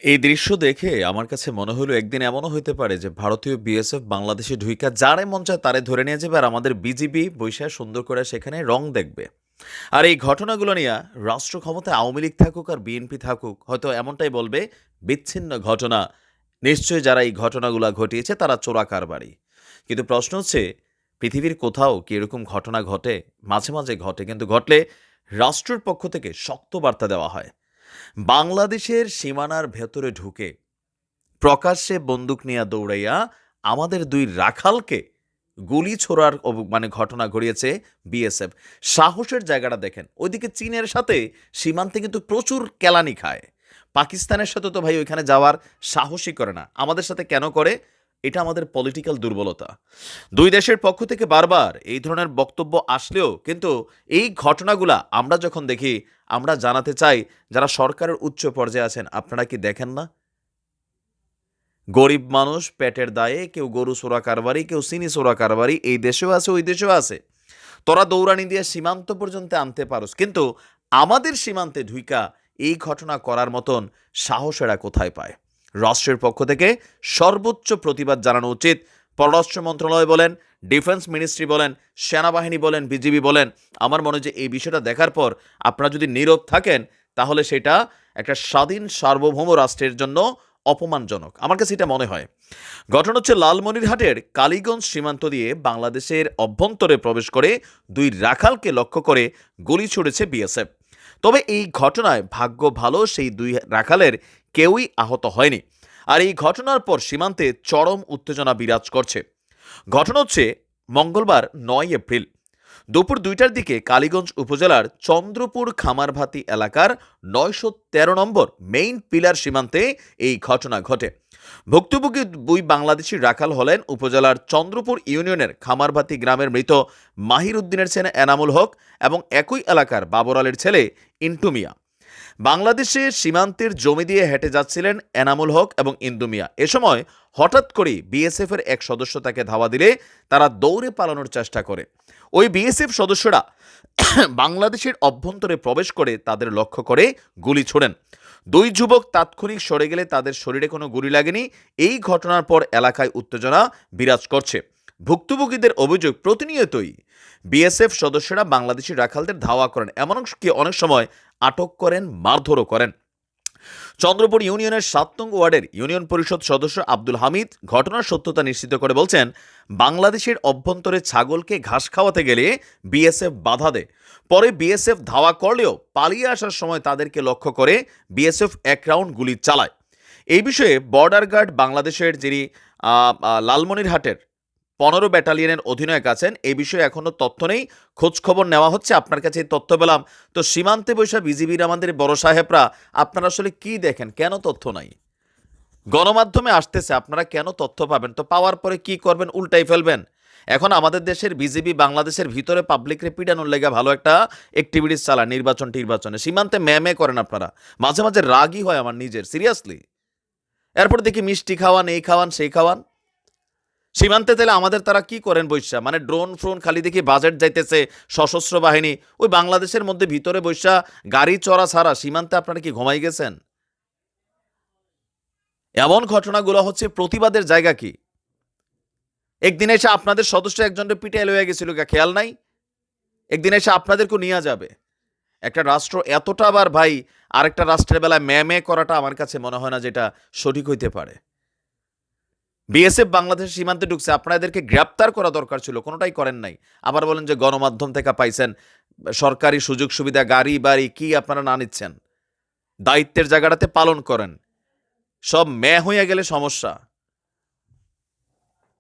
এই দৃশ্য দেখে আমার কাছে মনে হলো একদিন এমনও হইতে পারে যে ভারতীয় বিএসএফ বাংলাদেশে ঢুইকা যারে মন চায় তারে ধরে নিয়ে যাবে আর আমাদের বিজিবি বৈশা সুন্দর করে সেখানে রং দেখবে। আর এই ঘটনাগুলো নিয়ে রাষ্ট্র ক্ষমতায় আওয়ামী লীগ থাকুক আর বিএনপি থাকুক হয়তো এমনটাই বলবে, বিচ্ছিন্ন ঘটনা, নিশ্চয়ই যারা এই ঘটনাগুলো ঘটিয়েছে তারা চোরা কারবারি। কিন্তু প্রশ্ন হচ্ছে, পৃথিবীর কোথাও কি এরকম ঘটনা ঘটে? মাঝে মাঝে ঘটে, কিন্তু ঘটলে রাষ্ট্রের পক্ষ থেকে শক্ত বার্তা দেওয়া হয়। বাংলাদেশের সীমানার ভেতরে ঢুকে প্রকাশ্যে বন্দুক নিয়ে দৌড়াইয়া আমাদের দুই রাখালকে গুলি ছোড়ার মানে ঘটনা ঘটিয়েছে বিএসএফ। সাহসের জায়গাটা দেখেন, ওইদিকে চীনের সাথে সীমান্তে কিন্তু প্রচুর কেলানি খায়। পাকিস্তানের সাথে তো ভাই ওইখানে যাওয়ার সাহসই করে না, আমাদের সাথে কেন করে? এটা আমাদের পলিটিক্যাল দুর্বলতা। দুই দেশের পক্ষ থেকে বারবার এই ধরনের বক্তব্য আসলেও কিন্তু এই ঘটনাগুলা আমরা যখন দেখি, আমরা জানাতে চাই যারা সরকারের উচ্চ পর্যায়ে আছেন, আপনারা কি দেখেন না? গরিব মানুষ পেটের দায়ে কেউ গরু চোরা কারবারি, কেউ চিনি চোরা কারবারি, এই দেশেও আছে ওই দেশেও আছে। তোরা দৌড়ানি দিয়ে সীমান্ত পর্যন্ত আনতে পারোস, কিন্তু আমাদের সীমান্তে ঢুইকা এই ঘটনা করার মতন সাহসেরা কোথায় পায়? রাষ্ট্রের পক্ষ থেকে সর্বোচ্চ প্রতিবাদ জানানো উচিত। পররাষ্ট্র মন্ত্রণালয় বলেন, ডিফেন্স মিনিস্ট্রি বলেন, সেনাবাহিনী বলেন, বিজিবি বলেন। আমার মনে হয় যে এই বিষয়টা দেখার পর আপনারা যদি নীরব থাকেন, তাহলে সেটা একটা স্বাধীন সার্বভৌম রাষ্ট্রের জন্য অপমানজনক। আমার কাছে এটা মনে হয়। ঘটনা হচ্ছে লালমনিরহাটের কালীগঞ্জ সীমান্ত দিয়ে বাংলাদেশের অভ্যন্তরে প্রবেশ করে দুই রাখালকে লক্ষ্য করে গুলি ছুড়েছে বিএসএফ। তবে এই ঘটনায় ভাগ্য ভালো, সেই দুই রাখালের কেউই আহত হয়নি। আর এই ঘটনার পর সীমান্তে চরম উত্তেজনা বিরাজ করছে। ঘটনা হচ্ছে মঙ্গলবার 9 এপ্রিল দুপুর 2টার দিকে কালীগঞ্জ উপজেলার চন্দ্রপুর খামারভাতি এলাকার 913 নম্বর মেইন পিলার সীমান্তে এই ঘটনা ঘটে। ভুক্তভোগী দুই বাংলাদেশি রাখাল হলেন উপজেলার চন্দ্রপুর ইউনিয়নের খামারভাতি গ্রামের মৃত মাহির উদ্দিনের ছেলে এনামুল হক এবং একই এলাকার বাবর আলীর ছেলে ইন্টু মিয়া। বাংলাদেশে সীমান্তের জমি দিয়ে হেঁটে যাচ্ছিলেন এনামুল হক এবং ইন্দু মিয়া। এ সময় হঠাৎ করেই বিএসএফের এক সদস্য তাকে ধাওয়া দিলে তারা দৌড়ে পালানোর চেষ্টা করে। ওই বিএসএফ সদস্যরা বাংলাদেশের অভ্যন্তরে প্রবেশ করে তাদের লক্ষ্য করে গুলি ছোড়েন। দুই যুবক তাৎক্ষণিক সরে গেলে তাদের শরীরে কোনো গুলি লাগেনি। এই ঘটনার পর এলাকায় উত্তেজনা বিরাজ করছে। ভুক্তভোগীদের অভিযোগ, প্রতিনিয়তই বিএসএফ সদস্যরা বাংলাদেশি রাখালদের ধাওয়া করেন, এমনকি অনেক সময় আটক করেন, মারধরও করেন। চন্দ্রপুর ইউনিয়নের 7 নং ওয়ার্ডের ইউনিয়ন পরিষদ সদস্য আব্দুল হামিদ ঘটনার সত্যতা নিশ্চিত করে বলছেন, বাংলাদেশের অভ্যন্তরে ছাগলকে ঘাস খাওয়াতে গেলে বিএসএফ বাধা দেয়। পরে বিএসএফ ধাওয়া করলেও পালিয়ে আসার সময় তাদেরকে লক্ষ্য করে বিএসএফ 1 রাউন্ড গুলি চালায়। এই বিষয়ে বর্ডার গার্ড বাংলাদেশের যিনি লালমনিরহাটের 15 ব্যাটালিয়নের অধিনায়ক আছেন, এই বিষয়ে এখনো তথ্য নেই, খোঁজ খবর নেওয়া হচ্ছে। আপনার কাছে এই তথ্য পেলাম। তো সীমান্তে বৈশা বিজিবির আমাদের বড় সাহেবরা, আপনারা আসলে কি দেখেন? কেন তথ্য নাই? গণমাধ্যমে আসতেছে, আপনারা কেন তথ্য পাবেন? তো পাওয়ার পরে কি করবেন? উল্টাই ফেলবেন। এখন আমাদের দেশের বিজিবি বাংলাদেশের ভিতরে পাবলিকরে পিটানোর লেগে ভালো একটা অ্যাক্টিভিটিস চালান, নির্বাচনে সীমান্তে ম্যামে করেন আপনারা। মাঝে মাঝে রাগই হয় আমার নিজের, সিরিয়াসলি। এরপর দেখি মিষ্টি খাওয়ান, এই খাওয়ান, সেই খাওয়ান। সীমান্তে তাহলে আমাদের তারা কি করেন বৈশা? মানে ড্রোন ফ্রোন খালি দেখি বাজেট যাইতেছে, সশস্ত্র বাহিনী ওই বাংলাদেশের মধ্যে ভিতরে বৈশা গাড়ি চড়া ছাড়া সীমান্তে আপনারা কি ঘুমাই গেছেন? এমন ঘটনাগুলো হচ্ছে প্রতিবাদের জায়গা কি? একদিন এসে আপনাদের সদস্য একজনের পিঠে লইয়া গেছিল, খেয়াল নাই? একদিন এসে আপনাদেরকে নিয়ে যাবে। একটা রাষ্ট্র এতটা আবার ভাই আরেকটা রাষ্ট্রের বেলায় ম্যামে করাটা আমার কাছে মনে হয় না যেটা সঠিক হইতে পারে। বিএসএফ বাংলাদেশের সীমান্তে ঢুকছে, আপনাদেরকে গ্রেপ্তার করা দরকার ছিল, কোনোটাই করেন নাই। আবার বলেন যে গণমাধ্যম থেকে পাইছেন সরকারি সুযোগ সুবিধা, গাড়ি বাড়ি, কি আপনারা না নিচ্ছেন? দায়িত্বের জায়গাটাতে পালন করেন। সব হইয়া গেলে সমস্যা।